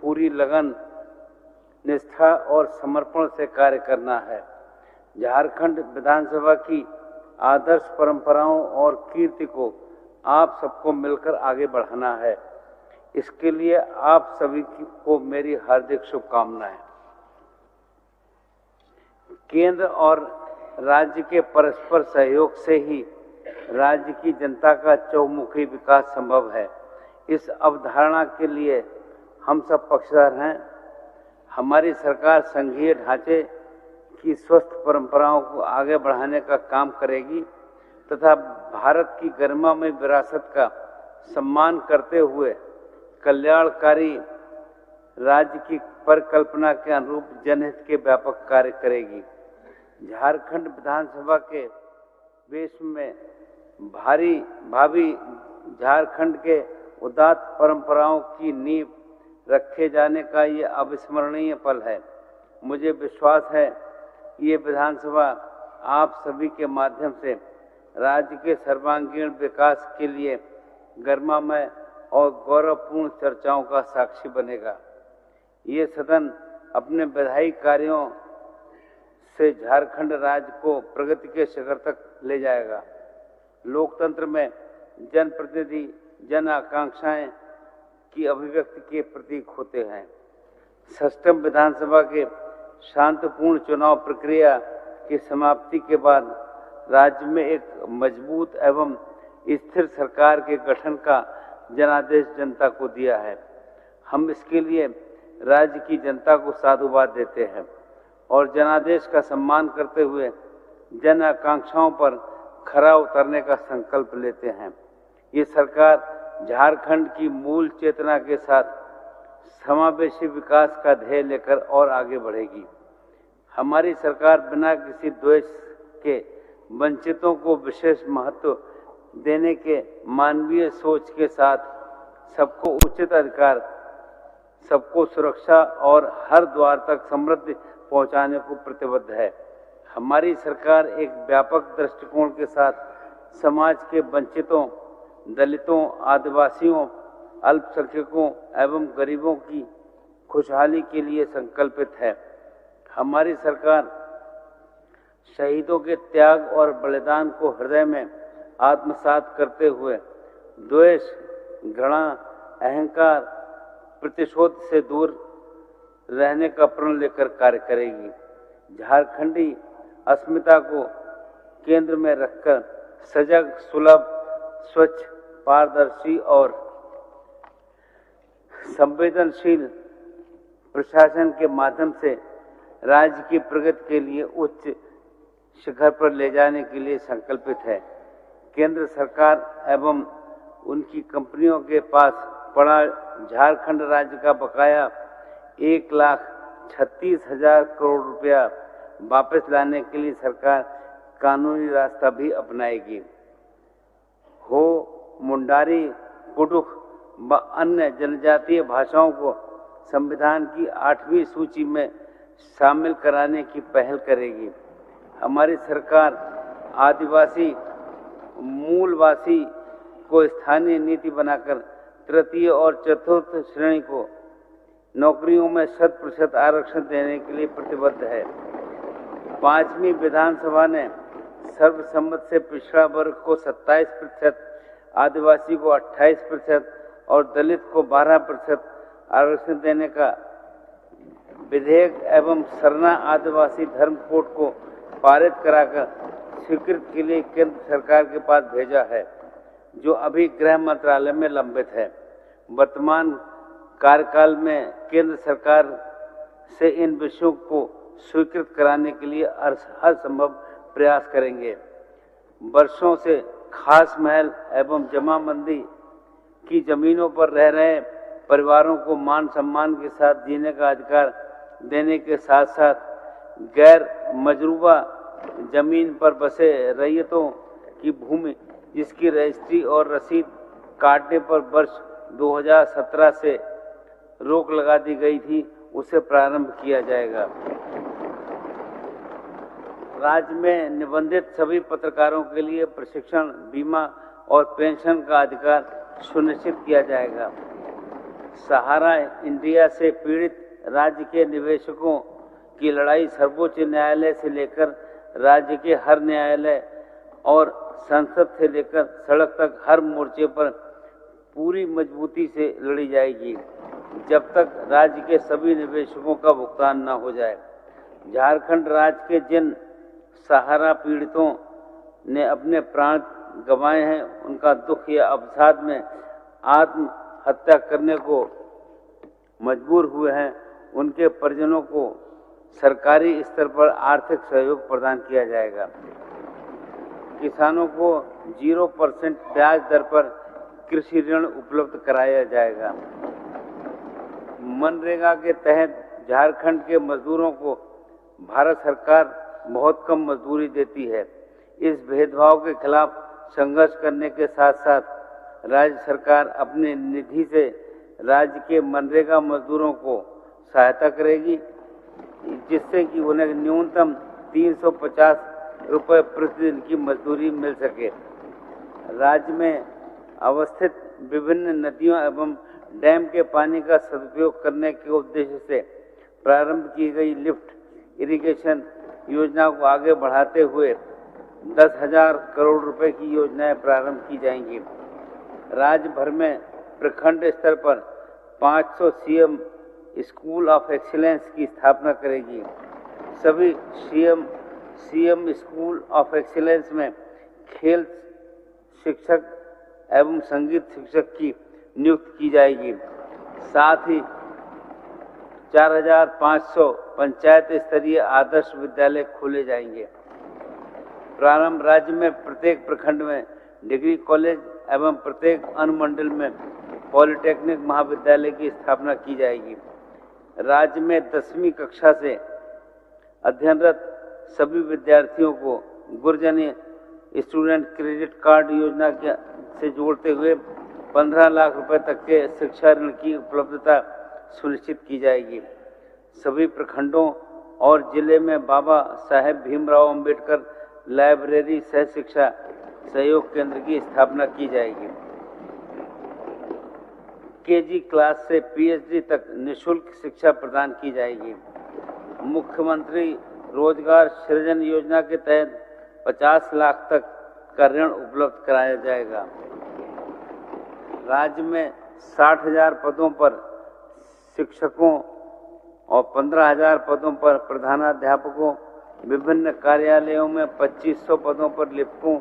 पूरी लगन, निष्ठा और समर्पण से कार्य करना है। झारखंड विधानसभा की आदर्श परंपराओं और कीर्ति को आप सबको मिलकर आगे बढ़ाना है। इसके लिए आप सभी को मेरी हार्दिक शुभकामनाएं। केंद्र और राज्य के परस्पर सहयोग से ही राज्य की जनता का चौमुखी विकास संभव है। इस अवधारणा के लिए हम सब पक्षधर हैं। हमारी सरकार संघीय ढांचे की स्वस्थ परंपराओं को आगे बढ़ाने का काम करेगी तथा भारत की गरिमामय विरासत का सम्मान करते हुए कल्याणकारी राज्य की परिकल्पना के अनुरूप जनहित के व्यापक कार्य करेगी। झारखंड विधानसभा के वेश में भावी झारखंड के उदात्त परंपराओं की नींव रखे जाने का ये अविस्मरणीय पल है। मुझे विश्वास है ये विधानसभा आप सभी के माध्यम से राज्य के सर्वांगीण विकास के लिए गरिमामय और गौरवपूर्ण चर्चाओं का साक्षी बनेगा। ये सदन अपने विधायी कार्यों से झारखंड राज्य को प्रगति के शिखर तक ले जाएगा। लोकतंत्र में जनप्रतिनिधि जन आकांक्षाएं की अभिव्यक्ति के प्रतीक होते हैं। षष्ठम विधानसभा के शांतिपूर्ण चुनाव प्रक्रिया की समाप्ति के बाद राज्य में एक मजबूत एवं स्थिर सरकार के गठन का जनादेश जनता को दिया है। हम इसके लिए राज्य की जनता को साधुवाद देते हैं और जनादेश का सम्मान करते हुए जन आकांक्षाओं पर खरा उतरने का संकल्प लेते हैं। ये सरकार झारखंड की मूल चेतना के साथ समावेशी विकास का ध्येय लेकर और आगे बढ़ेगी। हमारी सरकार बिना किसी द्वेष के वंचितों को विशेष महत्व देने के मानवीय सोच के साथ सबको उचित अधिकार, सबको सुरक्षा और हर द्वार तक समृद्धि पहुंचाने को प्रतिबद्ध है। हमारी सरकार एक व्यापक दृष्टिकोण के साथ समाज के वंचितों, दलितों, आदिवासियों, अल्पसंख्यकों एवं गरीबों की खुशहाली के लिए संकल्पित है। हमारी सरकार शहीदों के त्याग और बलिदान को हृदय में आत्मसात करते हुए द्वेष, घृणा, अहंकार, प्रतिशोध से दूर रहने का प्रण लेकर कार्य करेगी। झारखंडी अस्मिता को केंद्र में रखकर सजग, सुलभ, स्वच्छ, पारदर्शी और संवेदनशील प्रशासन के माध्यम से राज्य की प्रगति के लिए उच्च शिखर पर ले जाने के लिए संकल्पित है। केंद्र सरकार एवं उनकी कंपनियों के पास पड़ा झारखंड राज्य का बकाया 1,36,000 करोड़ रुपया वापस लाने के लिए सरकार कानूनी रास्ता भी अपनाएगी। हो, मुंडारी, कुडुख व अन्य जनजातीय भाषाओं को संविधान की 8वीं सूची में शामिल कराने की पहल करेगी। हमारी सरकार आदिवासी मूलवासी को स्थानीय नीति बनाकर तृतीय और चतुर्थ श्रेणी को नौकरियों में 100% आरक्षण देने के लिए प्रतिबद्ध है। 5वीं विधानसभा ने सर्वसम्मत से पिछड़ा वर्ग को 27%, आदिवासी को 28% और दलित को 12% आरक्षण देने का विधेयक एवं सरना आदिवासी धर्म कोड को पारित कराकर स्वीकृति के लिए केंद्र सरकार के पास भेजा है, जो अभी गृह मंत्रालय में लंबित है। वर्तमान कार्यकाल में केंद्र सरकार से इन विषयों को स्वीकृत कराने के लिए हर संभव प्रयास करेंगे। वर्षों से खास महल एवं जमाबंदी की जमीनों पर रह रहे परिवारों को मान सम्मान के साथ जीने का अधिकार देने के साथ साथ गैर मजरूबा जमीन पर बसे रैयतों की भूमि जिसकी रजिस्ट्री और रसीद काटने पर वर्ष 2017 से रोक लगा दी गई थी, उसे प्रारंभ किया जाएगा। राज्य में निबंधित सभी पत्रकारों के लिए प्रशिक्षण, बीमा और पेंशन का अधिकार सुनिश्चित किया जाएगा। सहारा इंडिया से पीड़ित राज्य के निवेशकों की लड़ाई सर्वोच्च न्यायालय से लेकर राज्य के हर न्यायालय और संसद से लेकर सड़क तक हर मोर्चे पर पूरी मजबूती से लड़ी जाएगी, जब तक राज्य के सभी निवेशकों का भुगतान न हो जाए। झारखंड राज्य के जिन सहारा पीड़ितों ने अपने प्राण गंवाए हैं, उनका दुख या अवसाद में आत्महत्या करने को मजबूर हुए हैं, उनके परिजनों को सरकारी स्तर पर आर्थिक सहयोग प्रदान किया जाएगा। किसानों को 0% ब्याज दर पर कृषि ऋण उपलब्ध कराया जाएगा। मनरेगा के तहत झारखंड के मजदूरों को भारत सरकार बहुत कम मजदूरी देती है। इस भेदभाव के खिलाफ संघर्ष करने के साथ साथ राज्य सरकार अपने निधि से राज्य के मनरेगा मजदूरों को सहायता करेगी, जिससे कि उन्हें न्यूनतम 350 रुपये प्रतिदिन की मजदूरी मिल सके। राज्य में अवस्थित विभिन्न नदियों एवं डैम के पानी का सदुपयोग करने के उद्देश्य से प्रारंभ की गई लिफ्ट इरिगेशन योजना को आगे बढ़ाते हुए 10,000 करोड़ रुपए की योजनाएं प्रारंभ की जाएंगी। राज्य भर में प्रखंड स्तर पर 500 सीएम स्कूल ऑफ एक्सीलेंस की स्थापना करेगी। सभी सीएम स्कूल ऑफ एक्सीलेंस में खेल शिक्षक एवं संगीत शिक्षक की नियुक्ति की जाएगी। साथ ही 4,500 पंचायत स्तरीय आदर्श विद्यालय खोले जाएंगे। प्रारंभ राज्य में प्रत्येक प्रखंड में डिग्री कॉलेज एवं प्रत्येक अनुमंडल में पॉलिटेक्निक महाविद्यालय की स्थापना की जाएगी। राज्य में 10वीं कक्षा से अध्ययनरत सभी विद्यार्थियों को गुरजनी स्टूडेंट क्रेडिट कार्ड योजना से जोड़ते हुए 15 लाख रुपए तक के शिक्षा ऋण की उपलब्धता सुनिश्चित की जाएगी। सभी प्रखंडों और जिले में बाबा साहेब भीमराव अंबेडकर लाइब्रेरी सह शिक्षा सहयोग केंद्र की स्थापना की जाएगी। केजी क्लास से पीएचडी तक निःशुल्क शिक्षा प्रदान की जाएगी। मुख्यमंत्री रोजगार सृजन योजना के तहत 50 लाख तक का ऋण उपलब्ध कराया जाएगा। राज्य में 60,000 पदों पर शिक्षकों और 15,000 पदों पर प्रधानाध्यापकों, विभिन्न कार्यालयों में 2500 पदों पर लिपिकों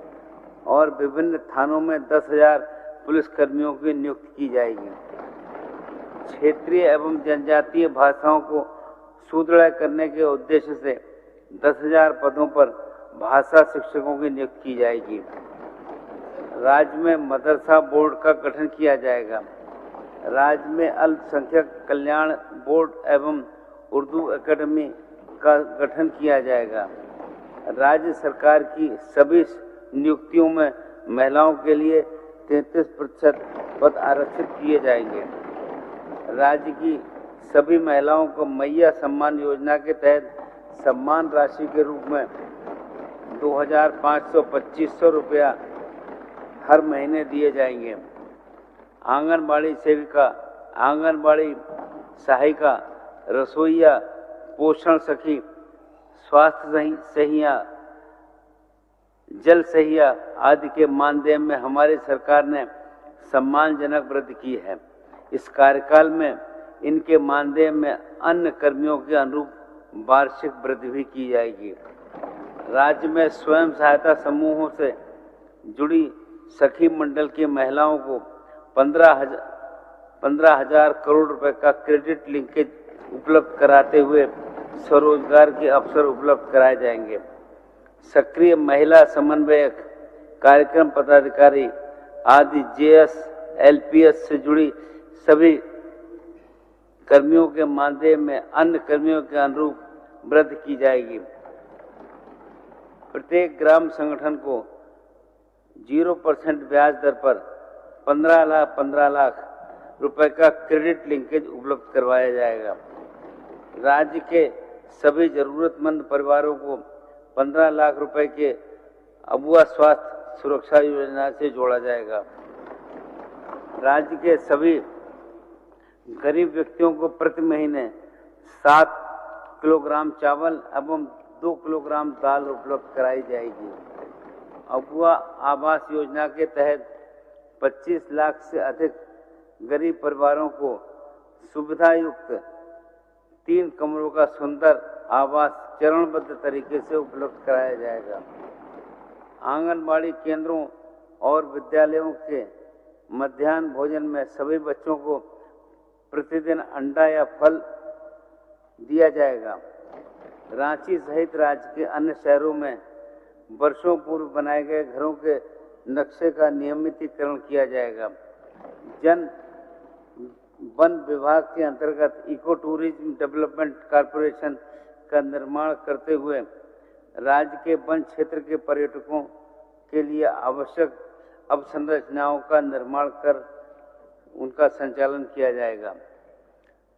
और विभिन्न थानों में 10,000 पुलिसकर्मियों की नियुक्ति की जाएगी। क्षेत्रीय एवं जनजातीय भाषाओं को सुदृढ़ करने के उद्देश्य से 10,000 पदों पर भाषा शिक्षकों की नियुक्ति की जाएगी। राज्य में मदरसा बोर्ड का गठन किया जाएगा। राज्य में अल्पसंख्यक कल्याण बोर्ड एवं उर्दू एकेडमी का गठन किया जाएगा। राज्य सरकार की सभी नियुक्तियों में महिलाओं के लिए 33% पद आरक्षित किए जाएंगे। राज्य की सभी महिलाओं को मैया सम्मान योजना के तहत सम्मान राशि के रूप में 2,500-2,500 रुपया हर महीने दिए जाएंगे। आंगनबाड़ी सेविका, आंगनबाड़ी सहायिका, रसोइया, पोषण सखी, स्वास्थ्य सहिया, जल सहिया आदि के मानदेय में हमारी सरकार ने सम्मानजनक वृद्धि की है। इस कार्यकाल में इनके मानदेय में अन्य कर्मियों के अनुरूप वार्षिक वृद्धि भी की जाएगी। राज्य में स्वयं सहायता समूहों से जुड़ी सखी मंडल की महिलाओं को 15,000 करोड़ रुपए का क्रेडिट लिंकेज उपलब्ध कराते हुए स्वरोजगार के अवसर उपलब्ध कराए जाएंगे। सक्रिय महिला समन्वयक, कार्यक्रम पदाधिकारी आदि जेएस, एलपीएस से जुड़ी सभी कर्मियों के मानदेय में अन्य कर्मियों के अनुरूप वृद्धि की जाएगी। प्रत्येक ग्राम संगठन को 0% ब्याज दर पर 15 लाख रुपए का क्रेडिट लिंकेज उपलब्ध करवाया जाएगा। राज्य के सभी जरूरतमंद परिवारों को 15 लाख रुपए के अबुआ स्वास्थ्य सुरक्षा योजना से जोड़ा जाएगा। राज्य के सभी गरीब व्यक्तियों को प्रति महीने 7 किलोग्राम चावल एवं 2 किलोग्राम दाल उपलब्ध कराई जाएगी। अबुआ आवास योजना के तहत 25 लाख से अधिक गरीब परिवारों को सुविधा युक्त 3 कमरों का सुंदर आवास चरणबद्ध तरीके से उपलब्ध कराया जाएगा। आंगनबाड़ी केंद्रों और विद्यालयों के मध्याह्न भोजन में सभी बच्चों को प्रतिदिन अंडा या फल दिया जाएगा। रांची सहित राज्य के अन्य शहरों में वर्षों पूर्व बनाए गए घरों के नक्शे का नियमितीकरण किया जाएगा। वन विभाग के अंतर्गत इको टूरिज्म डेवलपमेंट कॉरपोरेशन का निर्माण करते हुए राज्य के वन क्षेत्र के पर्यटकों के लिए आवश्यक अवसंरचनाओं का निर्माण कर उनका संचालन किया जाएगा।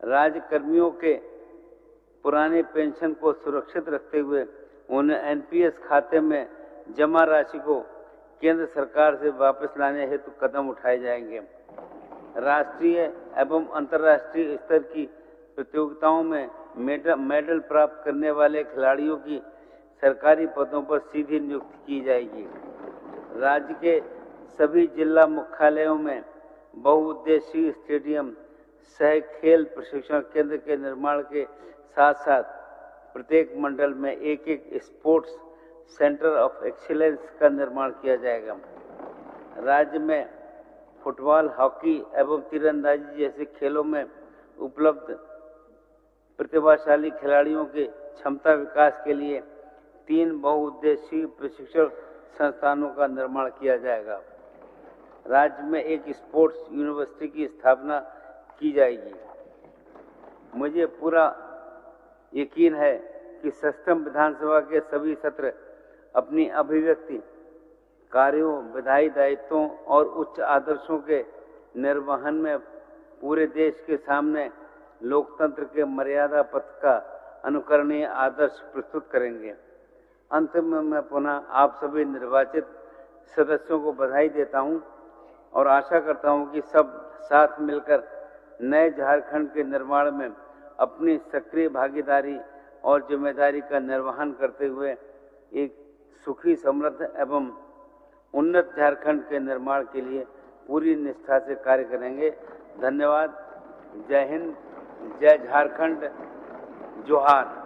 राज्य कर्मियों के पुराने पेंशन को सुरक्षित रखते हुए उन्हें एनपीएस खाते में जमा राशि को केंद्र सरकार से वापस लाने हेतु कदम उठाए जाएंगे। राष्ट्रीय एवं अंतर्राष्ट्रीय स्तर की प्रतियोगिताओं में मेडल प्राप्त करने वाले खिलाड़ियों की सरकारी पदों पर सीधी नियुक्ति की जाएगी। राज्य के सभी जिला मुख्यालयों में बहुउद्देशीय स्टेडियम सह खेल प्रशिक्षण केंद्र के निर्माण के साथ साथ प्रत्येक मंडल में एक स्पोर्ट्स सेंटर ऑफ एक्सीलेंस का निर्माण किया जाएगा। राज्य में फुटबॉल, हॉकी एवं तीरंदाजी जैसे खेलों में उपलब्ध प्रतिभाशाली खिलाड़ियों के क्षमता विकास के लिए 3 बहुउद्देशीय प्रशिक्षण संस्थानों का निर्माण किया जाएगा। राज्य में एक स्पोर्ट्स यूनिवर्सिटी की स्थापना की जाएगी। मुझे पूरा यकीन है कि सष्टम विधानसभा के सभी सत्र अपनी अभिव्यक्ति कार्यों, विधायी दायित्वों और उच्च आदर्शों के निर्वहन में पूरे देश के सामने लोकतंत्र के मर्यादा पथ का अनुकरणीय आदर्श प्रस्तुत करेंगे। अंत में मैं पुनः आप सभी निर्वाचित सदस्यों को बधाई देता हूं और आशा करता हूं कि सब साथ मिलकर नए झारखंड के निर्माण में अपनी सक्रिय भागीदारी और जिम्मेदारी का निर्वहन करते हुए एक सुखी, समृद्ध एवं उन्नत झारखंड के निर्माण के लिए पूरी निष्ठा से कार्य करेंगे। धन्यवाद। जय हिंद, जय झारखंड, जोहार।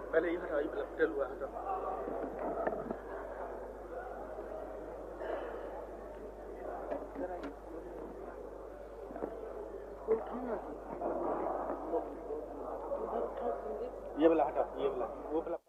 पहले ये हटाई ब्लड हुआ हटा कोई ये वाला हटा, ये वाला, वो वाला